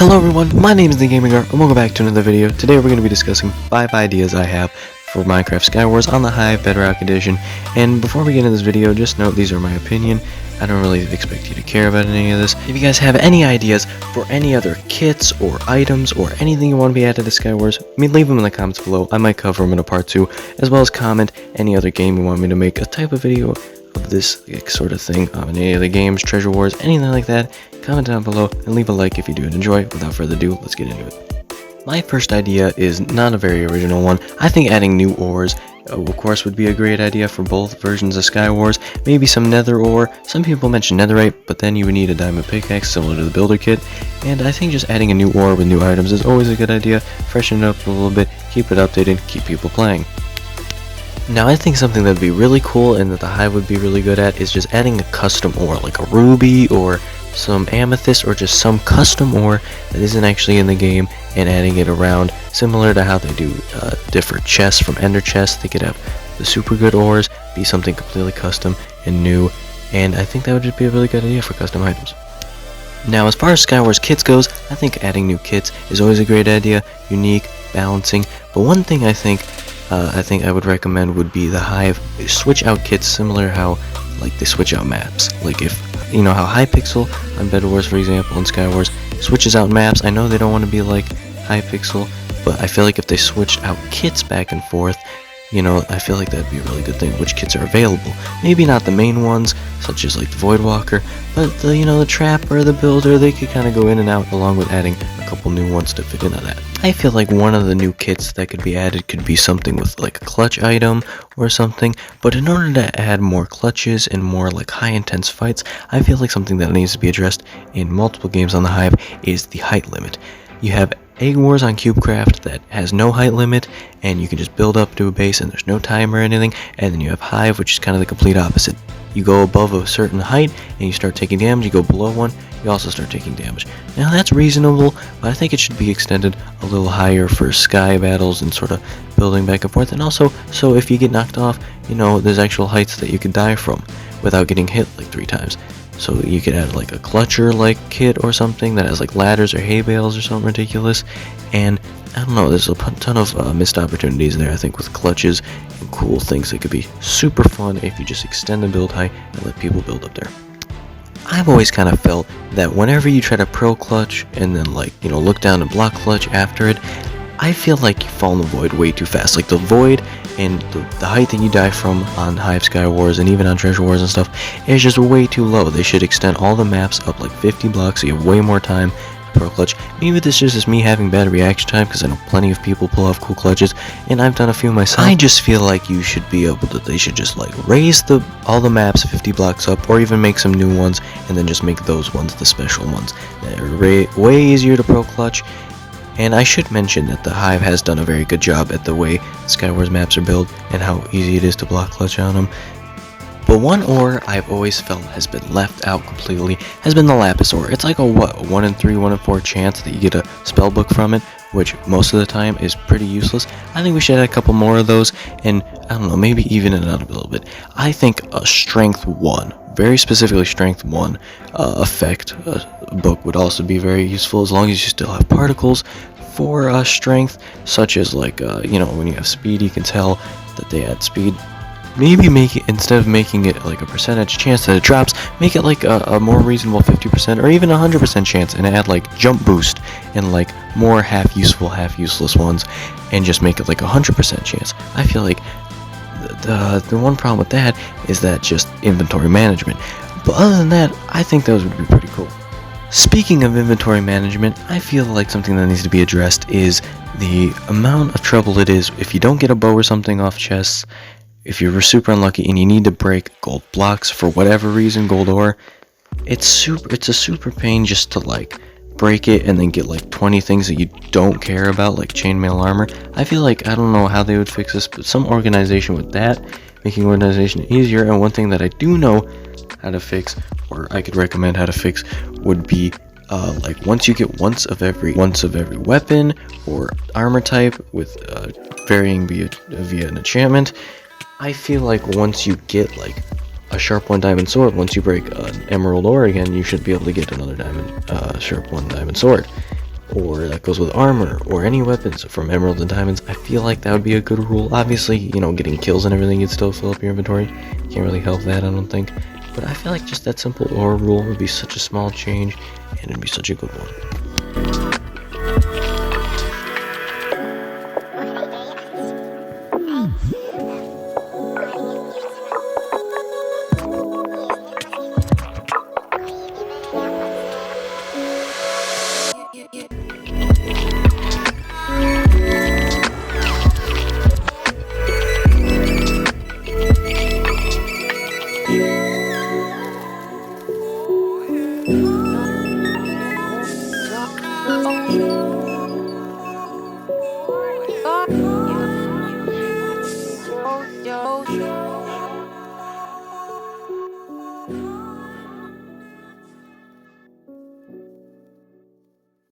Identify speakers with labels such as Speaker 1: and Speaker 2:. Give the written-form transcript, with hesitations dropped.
Speaker 1: Hello everyone, my name is the Gaming Art, and welcome back to another video. Today we're going to be discussing 5 ideas I have for Minecraft Skywars on the Hive Bedrock Edition. And before we get into this video, just note these are my opinion. I don't really expect you to care about any of this. If you guys have any ideas for any other kits or items or anything you want to be added to Skywars, leave them in the comments below. I might cover them in a part 2, as well as comment any other game you want me to make a type of video of this sort of thing on any other games, treasure wars, anything like that. Comment down below and leave a like if you do enjoy. Without further ado, let's get into it. My first idea is not a very original one. I think adding new ores, of course, would be a great idea for both versions of Skywars. Maybe some nether ore. Some people mention netherite, but then you would need a diamond pickaxe similar to the builder kit. And I think just adding a new ore with new items is always a good idea. Freshen it up a little bit, keep it updated, keep people playing. Now I think something that would be really cool and that the Hive would be really good at is just adding a custom ore, like a ruby or some amethyst or just some custom ore that isn't actually in the game, and adding it around similar to how they do different chests from ender chests. They could have the super good ores be something completely custom and new, and I think that would just be a really good idea for custom items. Now as far as Skywars kits goes, I think adding new kits is always a great idea, unique, balancing, but one thing I think I would recommend would be the Hive switch out kits similar how like they switch out maps. Like if you know how Hypixel on Bed Wars, for example, in Skywars switches out maps. I know they don't want to be like Hypixel, but I feel like if they switched out kits back and forth, you know, I feel like that'd be a really good thing. Which kits are available? Maybe not the main ones, such as like the Voidwalker, but the the Trapper, the Builder, they could kind of go in and out, along with adding a couple new ones to fit into that. I feel like one of the new kits that could be added could be something with like a clutch item or something, but in order to add more clutches and more like high intense fights, I feel like something that needs to be addressed in multiple games on the Hive is the height limit. You have Egg Wars on CubeCraft that has no height limit, and you can just build up to a base and there's no timer or anything, and then you have Hive, which is kind of the complete opposite. You go above a certain height and you start taking damage, you go below one, you also start taking damage. Now that's reasonable, but I think it should be extended a little higher for sky battles and sort of building back and forth, and also so if you get knocked off, there's actual heights that you could die from without getting hit like 3 times. So you could add like a clutcher like kit or something that has like ladders or hay bales or something ridiculous, and I don't know, there's a ton of missed opportunities there, I think, with clutches and cool things that could be super fun if you just extend the build height and let people build up there. I've always kind of felt that whenever you try to pro clutch and then look down and block clutch after it, I feel like you fall in the void way too fast. Like the void and the height that you die from on Hive Skywars and even on Treasure Wars and stuff is just way too low. They should extend all the maps up like 50 blocks so you have way more time to pro clutch. Maybe this is just me having bad reaction time because I know plenty of people pull off cool clutches and I've done a few myself. I just feel like you should be able to, they should just like raise all the maps 50 blocks up, or even make some new ones and then just make those ones the special ones that are way easier to pro clutch. And I should mention that the Hive has done a very good job at the way Skywars maps are built and how easy it is to block clutch on them. But one ore I've always felt has been left out completely has been the Lapis ore. It's like a 1 in 3, 1 in 4 chance that you get a spell book from it, which most of the time is pretty useless. I think we should add a couple more of those, and I don't know, maybe even it out a little bit. I think a strength 1, very specifically strength 1 effect book would also be very useful, as long as you still have particles for strength, such as like when you have speed, you can tell that they add speed. Maybe make it, instead of making it like a percentage chance that it drops, make it like a more reasonable 50% or even 100% chance, and add like jump boost and like more half useful, half useless ones, and just make it like 100% chance. I feel like the one problem with that is that just inventory management. But other than that, I think those would be pretty cool. Speaking of inventory management, I feel like something that needs to be addressed is the amount of trouble it is if you don't get a bow or something off chests. If you're super unlucky and you need to break gold blocks for whatever reason, gold ore, it's a super pain just to like break it and then get like 20 things that you don't care about, like chainmail armor. I feel like, I don't know how they would fix this, but some organization with that, making organization easier. And one thing that I do know how to fix, or I could recommend how to fix, would be like once you get once of every weapon or armor type with varying via an enchantment. I feel like once you get like a sharp 1 diamond sword, once you break an emerald ore again, you should be able to get another sharp 1 diamond sword. or that goes with armor, or any weapons from emeralds and diamonds. I feel like that would be a good rule. Obviously, you know, getting kills and everything, you'd still fill up your inventory. Can't really help that, I don't think. But I feel like just that simple ore rule would be such a small change, and it'd be such a good one.
Speaker 2: Yo.